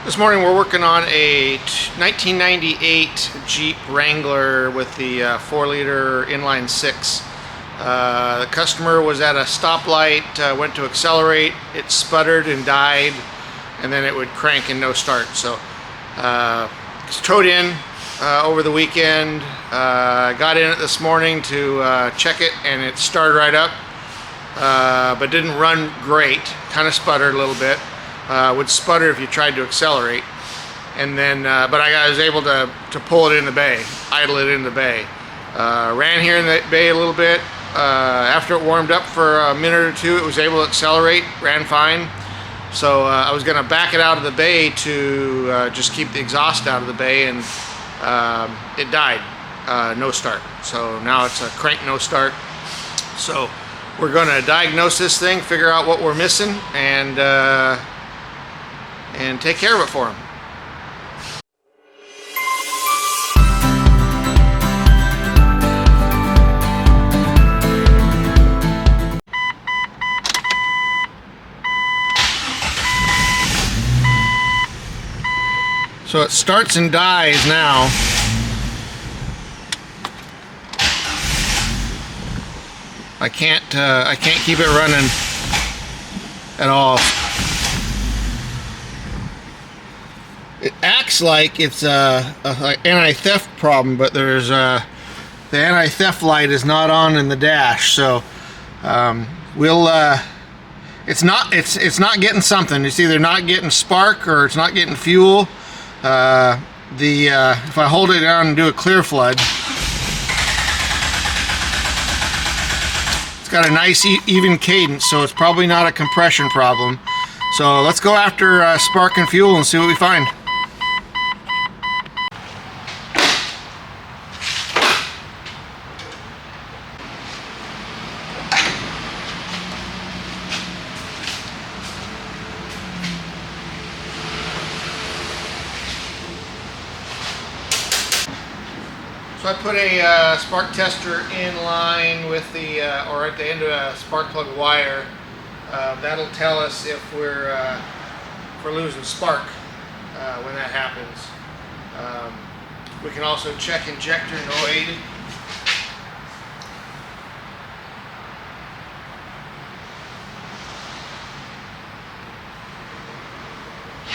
This morning we're working on a 1998 Jeep Wrangler with the 4-liter inline 6. The customer was at a stoplight, went to accelerate, it sputtered and died, and then it would crank and no start. So it's towed in over the weekend. Got in it this morning to check it, and it started right up, but didn't run great. Kind of sputtered a little bit. Would sputter if you tried to accelerate, and then but I was able to pull it in the bay, idle it in the bay. Ran here in the bay a little bit. After it warmed up for a minute or two, it was able to accelerate, ran fine. So I was going to back it out of the bay to just keep the exhaust out of the bay, and it died, no start. So now it's a crank no start. So we're going to diagnose this thing, figure out what we're missing, and take care of it for him. So it starts and dies now. I can't keep it running at all. It acts like it's a anti-theft problem, but there's the anti-theft light is not on in the dash. So it's not getting something. It's either not getting spark or it's not getting fuel. If I hold it down and do a clear flood, it's got a nice even cadence, so it's probably not a compression problem. So let's go after spark and fuel and see what we find. So I put a spark tester in line with the, or at the end of a spark plug wire. That'll tell us if we're losing spark when that happens. We can also check injector noise.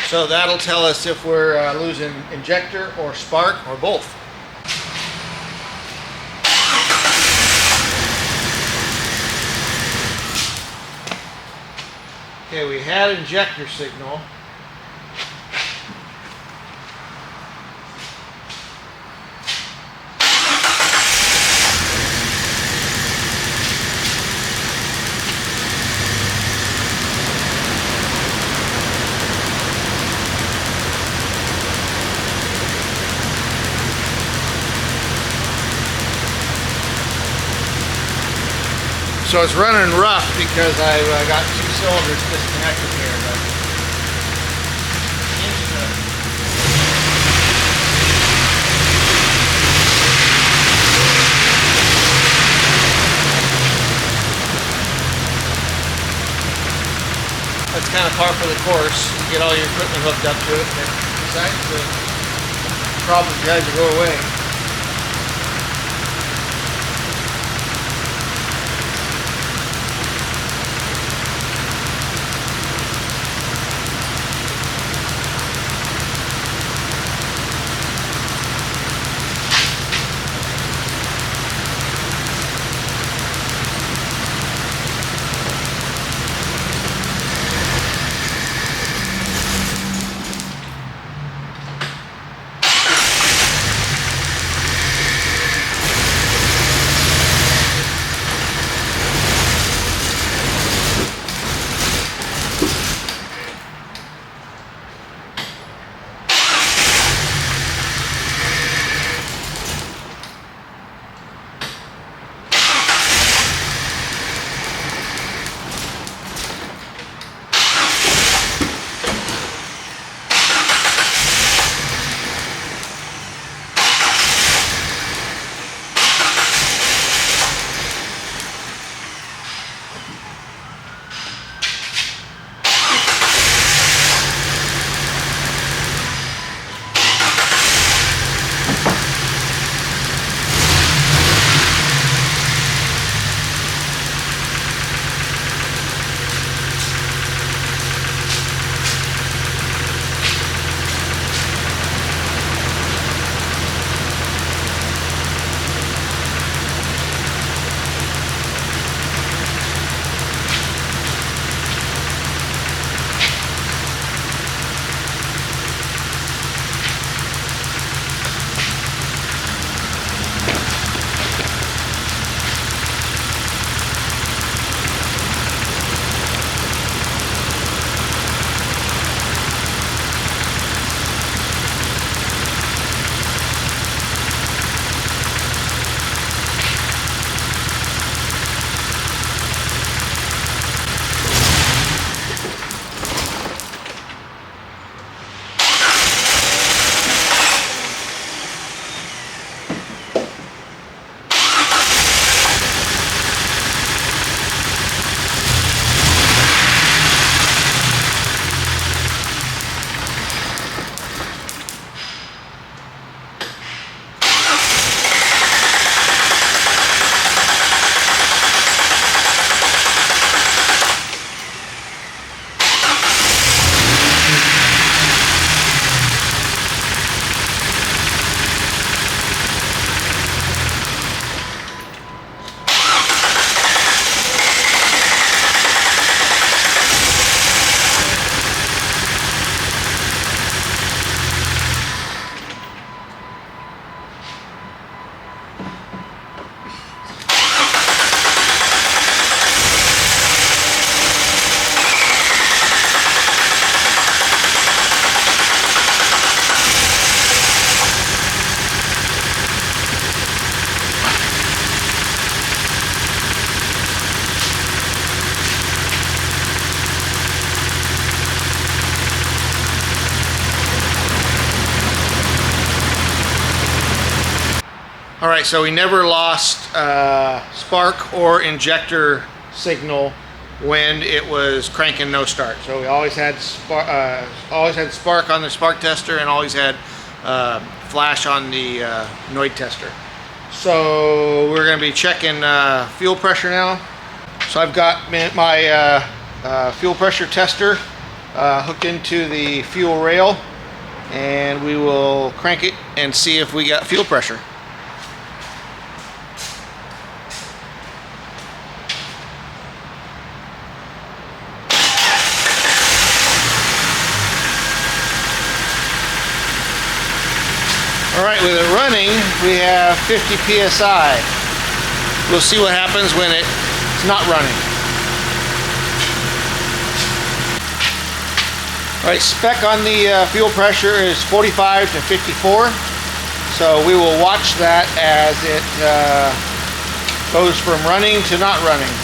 So that'll tell us if we're losing injector or spark or both. Okay, we had injector signal. So it's running rough because I've got two cylinders disconnected here. But that's kind of par for the course. You get all your equipment hooked up to it, and it decides the problem tries to go away. All right, so we never lost spark or injector signal when it was cranking no start. So we always had spark on the spark tester and always had flash on the Noid tester. So we're going to be checking fuel pressure now. So I've got my fuel pressure tester hooked into the fuel rail, and we will crank it and see if we got fuel pressure. Alright, with it running, we have 50 psi. We'll see what happens when it's not running. Alright, spec on the fuel pressure is 45 to 54. So we will watch that as it goes from running to not running.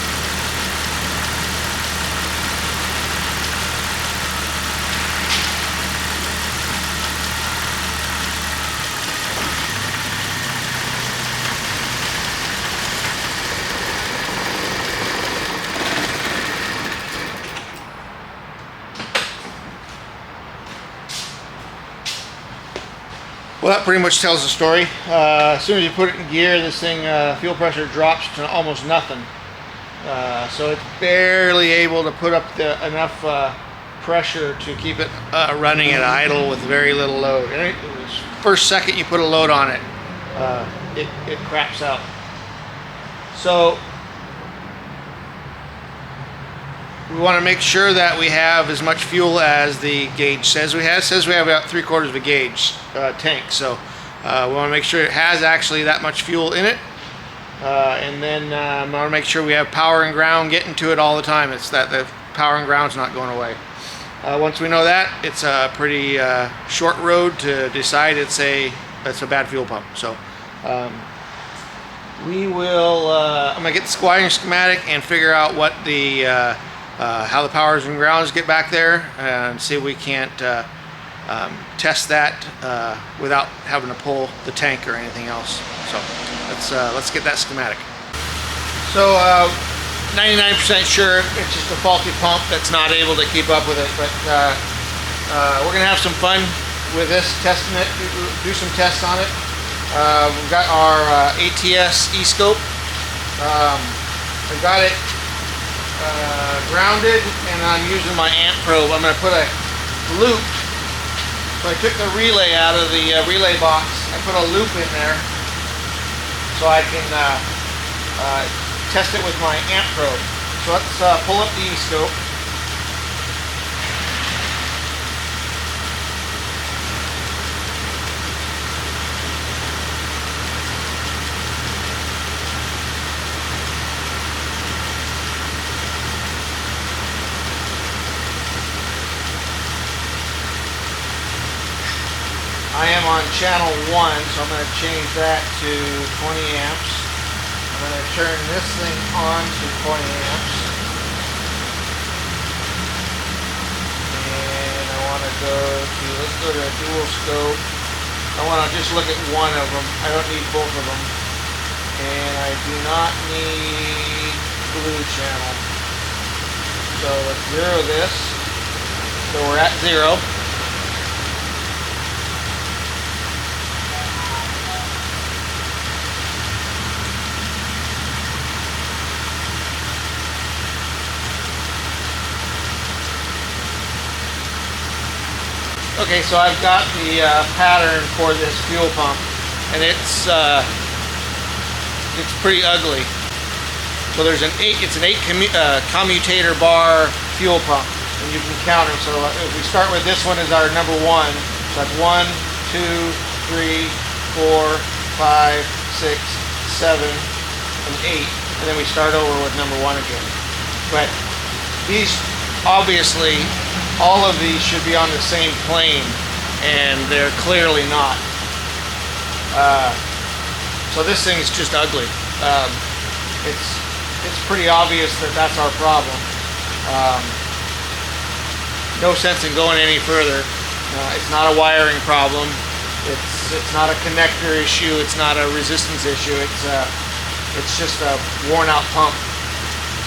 Well, that pretty much tells the story. As soon as you put it in gear, this thing fuel pressure drops to almost nothing. So it's barely able to put up enough pressure to keep it running at idle with very little load. And first second you put a load on it, it craps out. So we want to make sure that we have as much fuel as the gauge says we have. It says we have about 3/4 of a gauge tank. So we want to make sure it has actually that much fuel in it. And then we want to make sure we have power and ground getting to it all the time. It's that the power and ground's not going away. Once we know that, it's a pretty short road to decide it's a bad fuel pump. So we will, I'm going to get the wiring schematic and figure out what the how the powers and grounds get back there, and see if we can't test that without having to pull the tank or anything else. So let's get that schematic. So 99% sure it's just a faulty pump that's not able to keep up with it, but we're gonna have some fun with this, testing it, do some tests on it. We've got our ATS e-scope. I've got it grounded, and I'm using my amp probe. I'm going to put a loop. So I took the relay out of the relay box. I put a loop in there so I can test it with my amp probe. So let's pull up the e-scope. I am on channel 1, so I'm going to change that to 20 amps. I'm going to turn this thing on to 20 amps. And I want to let's go to a dual scope. I want to just look at one of them. I don't need both of them. And I do not need blue channel. So let's zero this. So we're at 0. Okay, so I've got the pattern for this fuel pump, and it's pretty ugly. So there's it's an 8 commutator bar fuel pump, and you can count them. So if we start with this one as our number 1, so that's 1, 2, 3, 4, 5, 6, 7, and 8, and then we start over with number 1 again. But these, obviously, all of these should be on the same plane, and they're clearly not. So this thing is just ugly. It's pretty obvious that that's our problem. No sense in going any further. It's not a wiring problem. It's It's not a connector issue. It's not a resistance issue. It's just a worn out pump.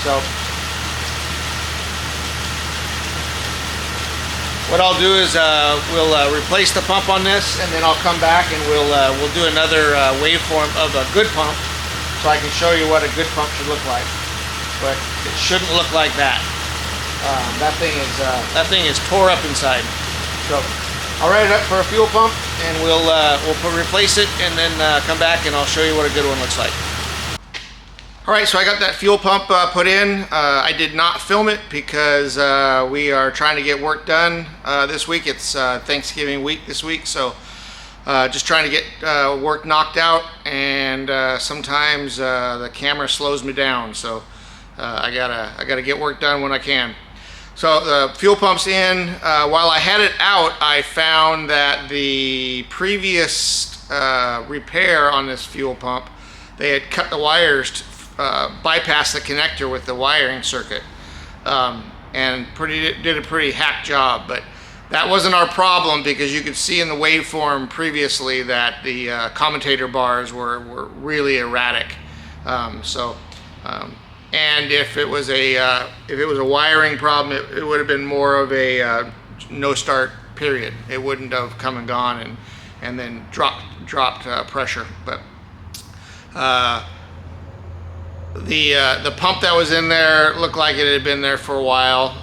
So what I'll do is we'll replace the pump on this, and then I'll come back and we'll do another waveform of a good pump, so I can show you what a good pump should look like. But it shouldn't look like that. That thing is tore up inside. So I'll write it up for a fuel pump, and we'll replace it, and then come back and I'll show you what a good one looks like. All right, so I got that fuel pump put in. I did not film it because we are trying to get work done this week. It's Thanksgiving week this week, so just trying to get work knocked out, and sometimes the camera slows me down, so I gotta get work done when I can. So the fuel pump's in. While I had it out, I found that the previous repair on this fuel pump, they had cut the wires, bypass the connector with the wiring circuit, and did a pretty hack job. But that wasn't our problem, because you could see in the waveform previously that the commutator bars were really erratic. And if it was a wiring problem, it would have been more of a no start period. It wouldn't have come and gone and then dropped pressure. But the pump that was in there looked like it had been there for a while.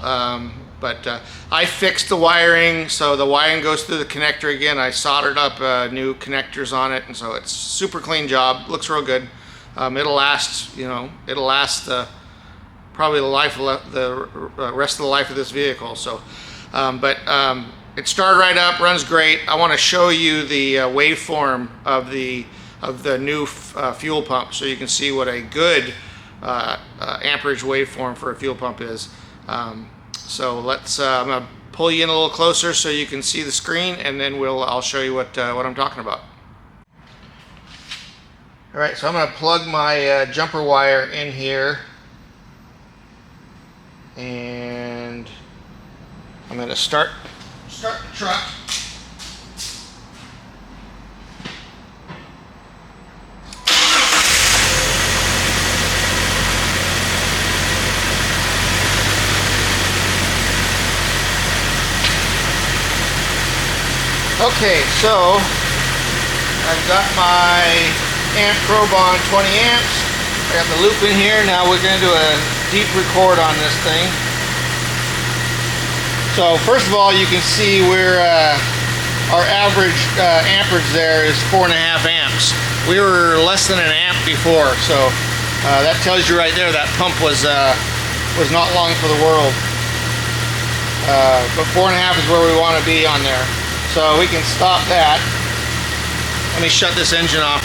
But I fixed the wiring, so the wiring goes through the connector again. I soldered up new connectors on it, and so it's super clean job. Looks real good. It'll last, it'll last probably the rest of the life of this vehicle. So, it started right up, runs great. I want to show you the waveform of the new fuel pump, so you can see what a good amperage waveform for a fuel pump is. So I'm gonna pull you in a little closer so you can see the screen, and then I'll show you what I'm talking about. All right, so I'm going to plug my jumper wire in here, and I'm going to start the truck. Okay, so I've got my amp probe on 20 amps. I got the loop in here. Now we're going to do a deep record on this thing. So first of all, you can see where our average amperage there is 4.5 amps. We were less than an amp before, so that tells you right there that pump was not long for the world. But 4.5 is where we want to be on there. So we can stop that. Let me shut this engine off.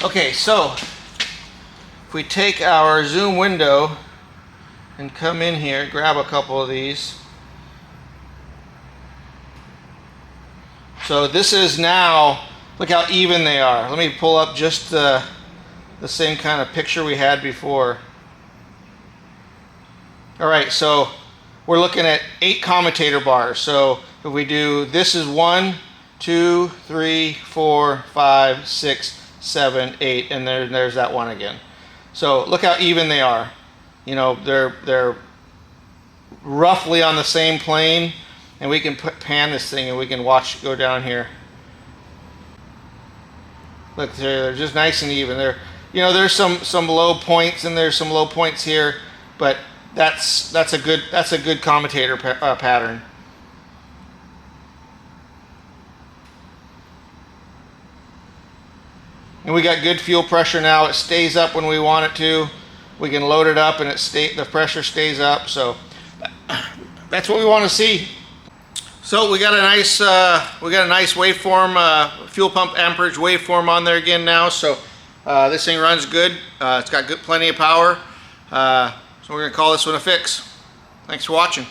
Okay, so if we take our zoom window and come in here, grab a couple of these. So this is now, look how even they are. Let me pull up just the same kind of picture we had before. All right, so we're looking at 8 commutator bars. So if we do, this is 1, 2, 3, 4, 5, 6, 7, 8, and there's that one again. So look how even they are. They're roughly on the same plane, and we can pan this thing and we can watch it go down here. Look, they're just nice and even. There's some low points, and there's some low points here, but that's a good commutator pattern. And we got good fuel pressure now. It stays up when we want it to. We can load it up, and the pressure stays up. So that's what we want to see. So we got a nice waveform, fuel pump amperage waveform on there again now. So this thing runs good. It's got plenty of power. So we're going to call this one a fix. Thanks for watching.